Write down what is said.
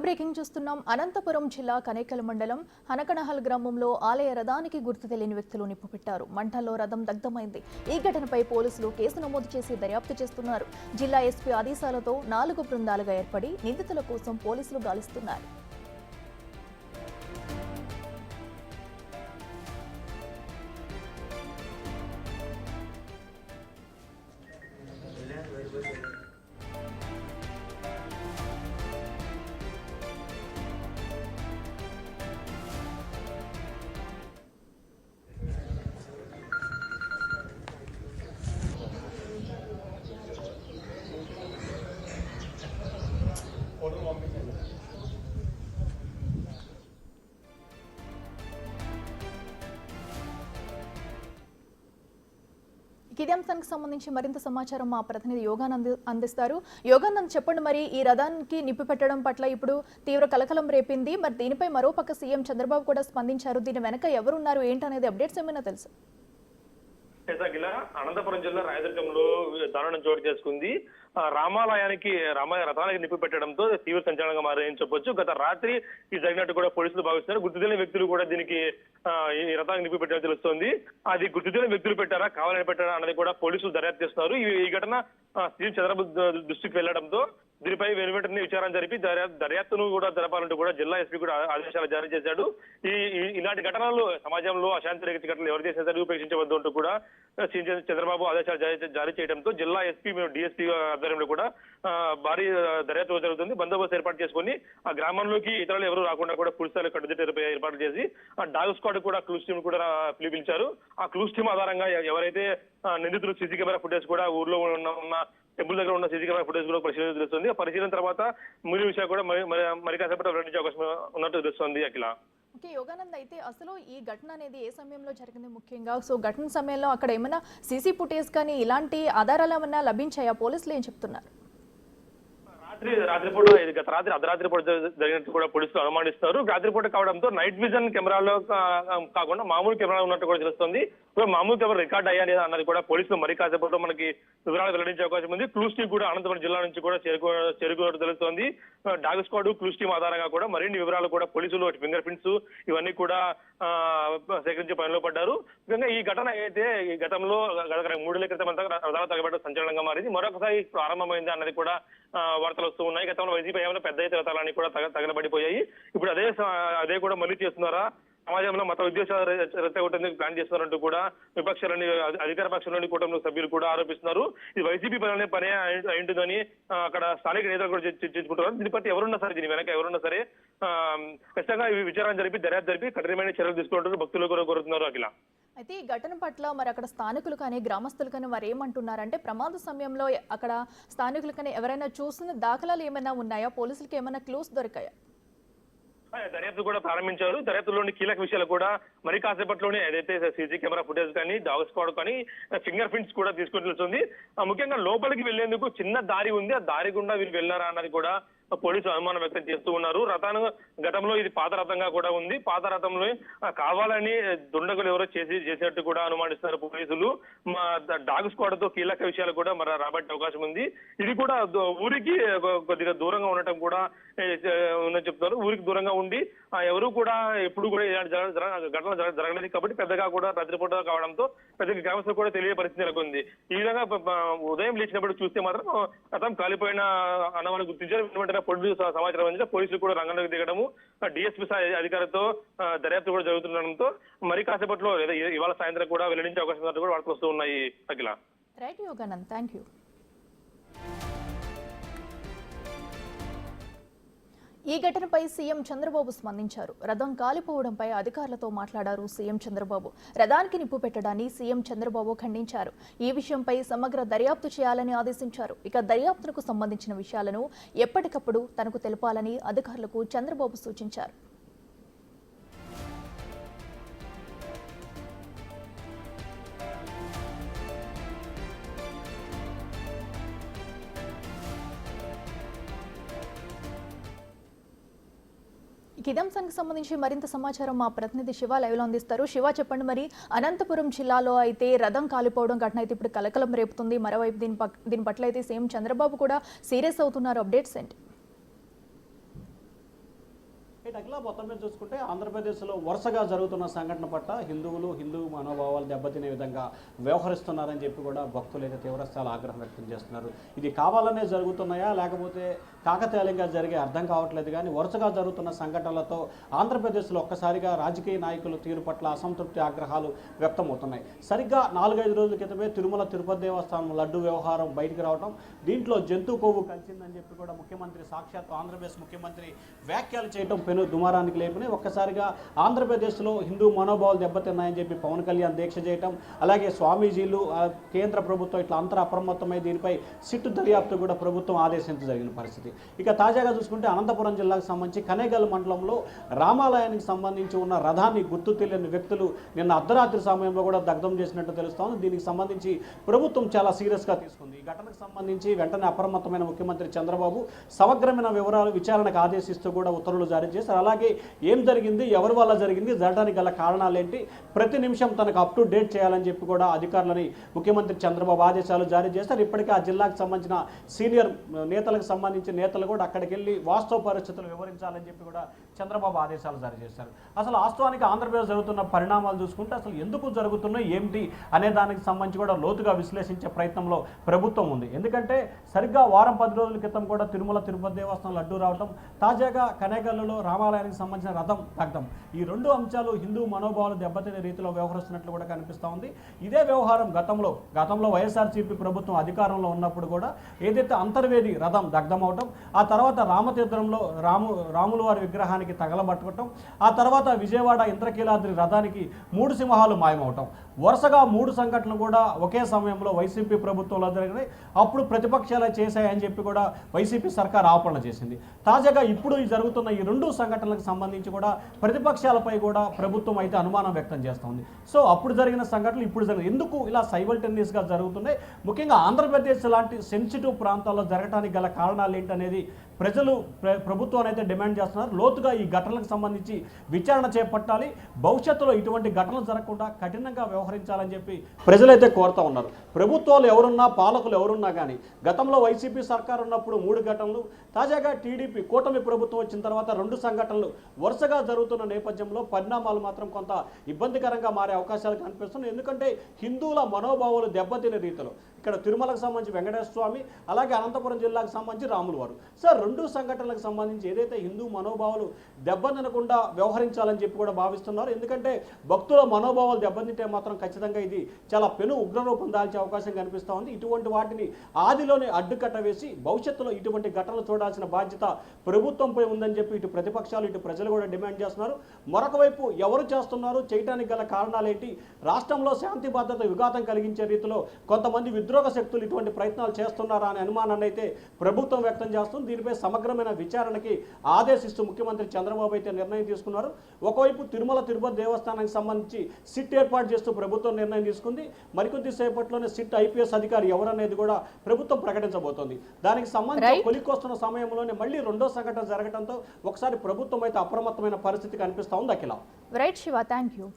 Breaking చూస్తున్నాం. అనంతపురం జిల్లా కనేకల్ మండలం హనకనహల్ గ్రామంలో ఆలయ రథానికి గుర్తు తెలియని వ్యక్తులు నిప్పుపెట్టారు. మంటల్లో రథం దగ్ధమైంది. ఈ ఘటనపై పోలీసులు కేసు నమోదు చేసి దర్యాప్తు చేస్తున్నారు. జిల్లా ఎస్పీ ఆదేశాలతో 4 బృందాలుగా ఏర్పడి నిందితుల కోసం పోలీసులు గాలిస్తున్నారు. ఇదే అంశానికి సంబంధించి మరింత సమాచారం మా ప్రతినిధి యోగానంద్ అందిస్తారు. యోగానంద్, చెప్పండి, మరి ఈ రథానికి నిప్పు పెట్టడం పట్ల ఇప్పుడు తీవ్ర కలకలం రేపింది. మరి దీనిపై మరోపక్క సీఎం చంద్రబాబు కూడా స్పందించారు. దీని వెనక ఎవరున్నారు ఏంటనేది అప్డేట్స్ ఏమైనా తెలుసు? అనంతపురం జిల్లా రాయదుర్గంలో దారుణం చోటు చేసుకుంది. రథానికి నిప్పు పెట్టడంతో తీవ్ర సంచలనంగా మారని చెప్పొచ్చు. గత రాత్రి ఇది జరిగినట్టు కూడా పోలీసులు భావిస్తున్నారు. గుర్తు తెలియని వ్యక్తులు కూడా దీనికి ఈ రథానికి నిప్పు పెట్టడం తెలుస్తోంది. అది గుర్తు తెలియని వ్యక్తులు పెట్టారా, కావాలని పెట్టారా అన్నది కూడా పోలీసులు దర్యాప్తు చేస్తున్నారు. ఈ ఘటన సీఎం చంద్రబాబు దృష్టికి వెళ్లడంతో దీనిపై వెంటనే విచారణ జరిపి దర్యాప్తును కూడా జరపాలంటూ కూడా జిల్లా ఎస్పీ కూడా ఆదేశాలు జారీ చేశాడు. ఇలాంటి ఘటనలు సమాజంలో అశాంతి రేఖ ఘటనలు ఎవరు చేసినా ఉపేక్షించవద్దు అంటూ కూడా చంద్రబాబు ఆదేశాలు జారీ చేయడంతో జిల్లా ఎస్పీ డిఎస్పీ ఆధ్వర్యంలో కూడా భారీ దర్యాప్తు జరుగుతుంది. బందోబస్తు ఏర్పాటు చేసుకుని ఆ గ్రామంలోకి ఇతరులు ఎవరు రాకుండా కూడా పులిస్థాయిలో కట్టుదిట్ట ఏర్పాటు చేసి ఆ డాగ్ స్క్వాడ్ కూడా క్లూస్ టీమ్ కూడా పిలిపించారు. ఆ క్లూస్ టీమ్ ఆధారంగా ఎవరైతే నిందితులు సీసీ కెమెరా ఫుటేజ్ కూడా ఊర్లో ఉన్న టెంపుల్ దగ్గర ఉన్న సీసీ కెమెరా ఫుటేజ్ కూడా పరిశీలన తెలుస్తుంది. ఆ పరిశీలన తర్వాత మిగిలిన విషయాలు కూడా మరి కాసేపట్లో వెల్లడించే అవకాశం ఉన్నట్టు తెలుస్తుంది. అఖిల, ఓకే యోగానంద్, అయితే అసలు ఈ ఘటన అనేది ఏ సమయంలో జరిగింది ముఖ్యంగా? సో ఘటన సమయంలో అక్కడ ఏమైనా సీసీ ఫుటేజ్ కానీ ఇలాంటి ఆధారాలు ఏమైనా లభించాయా? పోలీసులు ఏం చెప్తున్నారు? రాత్రిపూట గత రాత్రి అర్ధరాత్రిపూట జరిగినట్టు కూడా పోలీసులు అనుమానిస్తున్నారు. రాత్రిపూట కావడంతో నైట్ విజన్ కెమెరాలో కాకుండా మామూలు కెమెరా ఉన్నట్టు కూడా తెలుస్తుంది. మామూలు కెమెరా రికార్డ్ అయ్యా లేదా అన్నది కూడా పోలీసులు మరి కాసేపట్లో మనకి వివరాలు వెల్లడించే అవకాశం ఉంది. క్లూస్ టీమ్ కూడా అనంతపురం జిల్లా నుంచి కూడా చేరుకున్నట్టు తెలుస్తోంది. డాగ్ స్క్వాడ్ క్లూస్ టీమ్ ఆధారంగా కూడా మరిన్ని వివరాలు కూడా పోలీసులు ఫింగర్ ప్రింట్స్ ఇవన్నీ కూడా సేకరించే పనిలో పడ్డారు. ముఖ్యంగా ఈ ఘటన అయితే ఈ గతంలో 3 నెలల క్రితం అంతా రథాల తగబడ్డ సంచలనంగా మారింది. మరొకసారి ప్రారంభమైంది అన్నది కూడా వార్తలు వస్తూ ఉన్నాయి. గతంలో వైసీపీ ఏమైనా పెద్ద ఎత్తున రథాలన్నీ కూడా తగలబడిపోయాయి. ఇప్పుడు అదే కూడా మళ్ళీ చేస్తున్నారా, సమాజంలో మత ఉద్దేశాలు రెచ్చగొట్టేందుకు ప్లాన్ చేస్తున్నారంటూ కూడా విపక్షాలని అధికార పక్షంలోని కూటమి సభ్యులు కూడా ఆరోపిస్తున్నారు. ఇది వైసీపీ పనే అయింటుందని అక్కడ స్థానిక నేతలు కూడా చర్చించుకుంటున్నారు. దీని పట్ల ఎవరున్నా సరే, దీని వెనక ఎవరున్నా సరే ఖచ్చితంగా విచారణ జరిపి దర్యాప్తు జరిపి కఠినమైన చర్యలు తీసుకుంటారు భక్తులు కూడా కోరుతున్నారు. అఖిల, అయితే ఈ ఘటన పట్ల మరి అక్కడ స్థానికులు కానీ గ్రామస్తులు కానీ వారు ఏమంటున్నారంటే ప్రమాద సమయంలో అక్కడ స్థానికులు కానీ ఎవరైనా చూసిన దాఖలాలు ఏమైనా ఉన్నాయా? పోలీసులకు ఏమైనా క్లూస్ దొరికాయా? దర్యాప్తు కూడా ప్రారంభించారు. దర్యాప్తులోని కీలక విషయాలు కూడా మరి కాసేపట్లోనే ఏదైతే సీసీ కెమెరా ఫుటేజ్ కానీ డాగ్ స్క్వాడ్ కానీ ఫింగర్ ప్రింట్స్ కూడా తీసుకుని తెలుస్తుంది. ముఖ్యంగా లోపలికి వెళ్లేందుకు చిన్న దారి ఉంది. ఆ దారి గుండా వీళ్ళు వెళ్ళారా అన్నది కూడా పోలీసులు అనుమానం వ్యక్తం చేస్తూ ఉన్నారు. రథాన్ని గతంలో ఇది పాత రథంగా కూడా ఉంది. పాత రథంలో కావాలని దుండగులు ఎవరో చేసినట్టు కూడా అనుమానిస్తున్నారు పోలీసులు. డాగ్ స్క్వాడ్ తో కీలక విషయాలు కూడా మరి రాబట్టే అవకాశం ఉంది. ఇది కూడా ఊరికి కొద్దిగా దూరంగా ఉండటం కూడా ఉందని చెప్తున్నారు. ఊరికి దూరంగా ఉండి ఎవరు కూడా ఎప్పుడు కూడా ఇలాంటి ఘటనలు జరగలేదు కాబట్టి పెద్దగా కూడా రాత్రిపూట కావడంతో పెద్దగా గ్రామస్తులు కూడా తెలియ పరిస్థితి నెలకొంది. ఈ విధంగా ఉదయం లేచినప్పుడు చూస్తే మాత్రం రథం కాలిపోయిన అన్నవాళ్ళు గుర్తించారు. పోలీసు సమాచారం అందించిన పోలీసులు కూడా రంగంలోకి దిగడము, డిఎస్పీ అధికారులతో దర్యాప్తు కూడా జరుగుతుండడంతో మరి కాసేపట్లో ఇవాళ సాయంత్రం కూడా వెల్లడించే అవకాశం ఉన్నట్టు కూడా వార్తలు వస్తూ ఉన్నాయి. అఖిల, రైట్ యోగానంద్, థ్యాంక్ యూ. ఈ ఘటనపై సీఎం చంద్రబాబు స్పందించారు. రథం కాలిపోవడంపై అధికారులతో మాట్లాడారు సీఎం చంద్రబాబు. రథానికి నిప్పు పెట్టడాన్ని సీఎం చంద్రబాబు ఖండించారు. ఈ విషయంపై సమగ్ర దర్యాప్తు చేయాలని ఆదేశించారు. ఇక దర్యాప్తుకు సంబంధించిన విషయాలను ఎప్పటికప్పుడు తనకు తెలపాలని అధికారులకు చంద్రబాబు సూచించారు. ఇదే అంశానికి సంబంధించి మరింత సమాచారం మా ప్రతినిధి శివ లైవ్ లో అందిస్తారు. శివ, చెప్పండి, మరి అనంతపురం జిల్లాలో అయితే రథం కాలిపోవడం ఘటన అయితే ఇప్పుడు కలకలం రేపుతుంది. మరోవైపు దీని పట్ల అయితే సీఎం చంద్రబాబు కూడా సీరియస్ అవుతున్నారు. అప్డేట్స్ ఏంటి? అఖిల మొత్తం మీద చూసుకుంటే ఆంధ్రప్రదేశ్లో వరుసగా జరుగుతున్న సంఘటన పట్ల హిందూ మనోభావాలు దెబ్బతినే విధంగా వ్యవహరిస్తున్నారని చెప్పి కూడా భక్తులు అయితే తీవ్రస్థాయిలో ఆగ్రహం వ్యక్తం చేస్తున్నారు. ఇది కావాలనే జరుగుతున్నాయా లేకపోతే కాకతాళీయంగా జరిగే అర్థం కావట్లేదు. కానీ వరుసగా జరుగుతున్న సంఘటనలతో ఆంధ్రప్రదేశ్లో ఒక్కసారిగా రాజకీయ నాయకుల తీరు పట్ల అసంతృప్తి ఆగ్రహాలు వ్యక్తమవుతున్నాయి. సరిగ్గా 4-5 రోజుల క్రితమే తిరుమల తిరుపతి దేవస్థానం లడ్డు వ్యవహారం బయటికి రావడం, దీంట్లో జంతు కొవ్వు కలిసిందని చెప్పి కూడా ముఖ్యమంత్రి సాక్షాత్ ఆంధ్రప్రదేశ్ ముఖ్యమంత్రి వ్యాఖ్యలు చేయడం పెను దుమారానికి లేపునే ఒక్కసారిగా ఆంధ్రప్రదేశ్లో హిందూ మనోభావాలు దెబ్బతిన్నాయని చెప్పి పవన్ కళ్యాణ్ దీక్ష చేయటం, అలాగే స్వామీజీలు కేంద్ర ప్రభుత్వం ఇట్లా అంతర అప్రమత్తమై దీనిపై సిట్టు దర్యాప్తు కూడా ప్రభుత్వం ఆదేశించడం జరిగిన పరిస్థితి. ఇక తాజాగా చూసుకుంటే అనంతపురం జిల్లాకు సంబంధించి కనేగల్ మండలంలో రామాలయానికి సంబంధించి ఉన్న రథాన్ని గుర్తు తెలియని వ్యక్తులు నిన్న అర్ధరాత్రి సమయంలో కూడా దగ్ధం చేసినట్టు తెలుస్తోంది. దీనికి సంబంధించి ప్రభుత్వం చాలా సీరియస్గా తీసుకుంది. ఈ ఘటనకు సంబంధించి వెంటనే అప్రమత్తమైన ముఖ్యమంత్రి చంద్రబాబు సమగ్రమైన వివరాలు విచారణకు ఆదేశిస్తూ కూడా ఉత్తర్వులు జారీ చేశారు. అలాగే ఏం జరిగింది, ఎవరి వల్ల జరిగింది, జరగడానికి గల కారణాలు ఏంటి, ప్రతి నిమిషం తనకు అప్ టు డేట్ చేయాలని చెప్పి కూడా అధికారులని ముఖ్యమంత్రి చంద్రబాబు ఆదేశాలు జారీ చేశారు. ఇప్పటికే ఆ జిల్లాకు సంబంధించిన సీనియర్ నేతలకు సంబంధించిన నేతలు కూడా అక్కడికి వెళ్ళి వాస్తవ పరిస్థితులు వివరించాలని చెప్పి కూడా చంద్రబాబు ఆదేశాలు జారీ చేశారు. అసలు వాస్తవానికి ఆంధ్రప్రదేశ్ జరుగుతున్న పరిణామాలు చూసుకుంటే అసలు ఎందుకు జరుగుతున్నాయి ఏమిటి అనే దానికి సంబంధించి కూడా లోతుగా విశ్లేషించే ప్రయత్నంలో ప్రభుత్వం ఉంది. ఎందుకంటే సరిగ్గా వారం 10 రోజుల క్రితం కూడా తిరుమల తిరుపతి దేవస్థానం లడ్డు రావడం, తాజాగా కనేగల్లులో రామాలయానికి సంబంధించిన రథం దగ్ధం, ఈ 2 అంశాలు హిందూ మనోభావాలు దెబ్బతినే రీతిలో వ్యవహరిస్తున్నట్లు కూడా కనిపిస్తూ ఉంది. ఇదే వ్యవహారం గతంలో వైఎస్ఆర్సీపీ ప్రభుత్వం అధికారంలో ఉన్నప్పుడు కూడా ఏదైతే అంతర్వేది రథం దగ్ధం అవటం, ఆ తర్వాత రామతీర్థంలో రాముల వారి విగ్రహానికి తగలబట్టుకోవటం, ఆ తర్వాత విజయవాడ ఇంద్రకీలాద్రి రథానికి 3 సింహాలు మాయమవటం, వరుసగా 3 సంఘటనలు కూడా ఒకే సమయంలో వైసీపీ ప్రభుత్వంలో జరిగినాయి. అప్పుడు ప్రతిపక్షాలు చేశాయని చెప్పి కూడా వైసీపీ సర్కార్ ఆరోపణ చేసింది. తాజాగా ఇప్పుడు జరుగుతున్న ఈ 2 సంఘటనలకు సంబంధించి కూడా ప్రతిపక్షాలపై కూడా ప్రభుత్వం అయితే అనుమానం వ్యక్తం చేస్తుంది. సో అప్పుడు జరిగిన సంఘటనలు ఇప్పుడు ఎందుకు ఇలా సైమల్టేనియస్గా జరుగుతున్నాయి, ముఖ్యంగా ఆంధ్రప్రదేశ్ లాంటి సెన్సిటివ్ ప్రాంతాల్లో జరగడానికి గల కారణాలు ఏంటనేది ప్రభుత్వాన్ని అయితే డిమాండ్ చేస్తున్నారు. లోతుగా ఈ ఘటనలకు సంబంధించి విచారణ చేపట్టాలి, భవిష్యత్తులో ఇటువంటి ఘటనలు జరగకుండా కఠినంగా వ్యవహరించాలని చెప్పి ప్రజలైతే కోరుతూ ఉన్నారు. ప్రభుత్వాలు ఎవరున్నా, పాలకులు ఎవరున్నా కానీ గతంలో వైసీపీ సర్కార్ ఉన్నప్పుడు 3 ఘటనలు, తాజాగా టీడీపీ కూటమి ప్రభుత్వం వచ్చిన తర్వాత 2 సంఘటనలు వరుసగా జరుగుతున్న నేపథ్యంలో పరిణామాలు మాత్రం కొంత ఇబ్బందికరంగా మారే అవకాశాలు కనిపిస్తున్నాయి. ఎందుకంటే హిందువుల మనోభావాలు దెబ్బతినే రీతిలో ఇక్కడ తిరుమలకు సంబంధించి వెంకటేశ్వర స్వామి, అలాగే అనంతపురం జిల్లాకు సంబంధించి రాముల వారు, సార్ 2 సంఘటనలకు సంబంధించి ఏదైతే హిందూ మనోభావాలు దెబ్బతినకుండా వ్యవహరించాలని చెప్పి కూడా భావిస్తున్నారు. ఎందుకంటే భక్తుల మనోభావాలు దెబ్బతింటే మాత్రం ఖచ్చితంగా ఇది చాలా పెను ఉగ్రరూపం దాల్చే అవకాశం కనిపిస్తూ ఉంది. ఇటువంటి వాటిని ఆదిలోనే అడ్డుకట్ట వేసి భవిష్యత్తులో ఇటువంటి ఘటనలు చూడాల్సిన బాధ్యత ప్రభుత్వంపై ఉందని చెప్పి ఇటు ప్రతిపక్షాలు ఇటు ప్రజలు కూడా డిమాండ్ చేస్తున్నారు. మరొక వైపు ఎవరు చేస్తున్నారు, చేయడానికి గల కారణాలు ఏంటి, రాష్ట్రంలో శాంతి భద్రత విఘాతం కలిగించే రీతిలో కొంతమంది విద్రోహ శక్తులు ఇటువంటి ప్రయత్నాలు చేస్తున్నారా అనే అనుమానాన్ని అయితే ప్రభుత్వం వ్యక్తం చేస్తుంది. దీనిపై సమగ్రమైన విచారణకి ఆదేశిస్తూ ముఖ్యమంత్రి చంద్రబాబు అయితే నిర్ణయం తీసుకున్నారు. ఒకవైపు తిరుమల తిరుపతి దేవస్థానానికి సంబంధించి సిట్ ఏర్పాటు చేస్తూ ప్రభుత్వం నిర్ణయం తీసుకుంది. మరికొద్ది సేపట్లోనే సిట్ ఐపీఎస్ అధికారి ఎవరనేది కూడా ప్రభుత్వం ప్రకటించబోతోంది. దానికి సంబంధించి కొలికొస్తున్న సమయంలోనే మళ్ళీ 2వ సంఘటన జరగడంతో ఒకసారి ప్రభుత్వం అయితే అప్రమత్తమైన పరిస్థితి కనిపిస్తూ ఉంది. Akhila. Right Shiva, thank you.